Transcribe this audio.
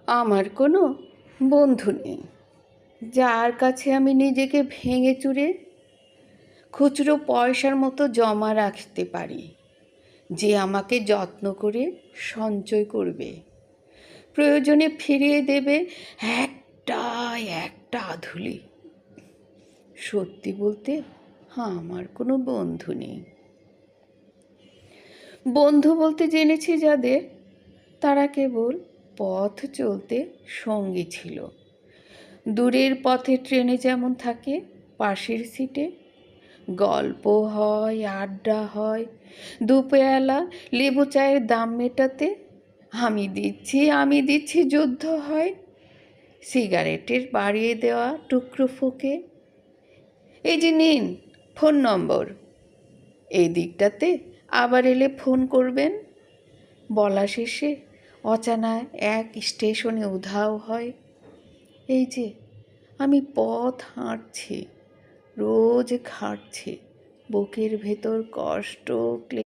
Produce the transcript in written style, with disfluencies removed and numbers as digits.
আমার কোনো বন্ধু নেই যার কাছে আমি নিজেকে ভেঙে চুরে খুচরো পয়সার মতো জমা রাখতে পারি, যে আমাকে যত্ন করে সঞ্চয় করবে, প্রয়োজনে ফিরিয়ে দেবে একটা একটা আধুলি। সত্যি বলতে আমার কোনো বন্ধু নেই। বন্ধু বলতে জেনেছি যাদের, তারা কেবল পথ চলতে সঙ্গী ছিল। দূরের পথে ট্রেনে যেমন থাকে পাশের সিটে, গল্প হয়, আড্ডা হয়, দুপেয়ালা লেবু চায়ের দাম মেটাতে আমি দিচ্ছি যুদ্ধ হয়। সিগারেটের বাড়িয়ে দেওয়া টুকরো ফুঁকে, এই যে নিন ফোন নম্বর, এই দিকটাতে আবার এলে ফোন করবেন, বলা শেষে অচানা এক স্টেশনে উধাও হয়। এই যে আমি পথ হাঁটছি, রোজ খাটছি, বুকের ভেতর কষ্ট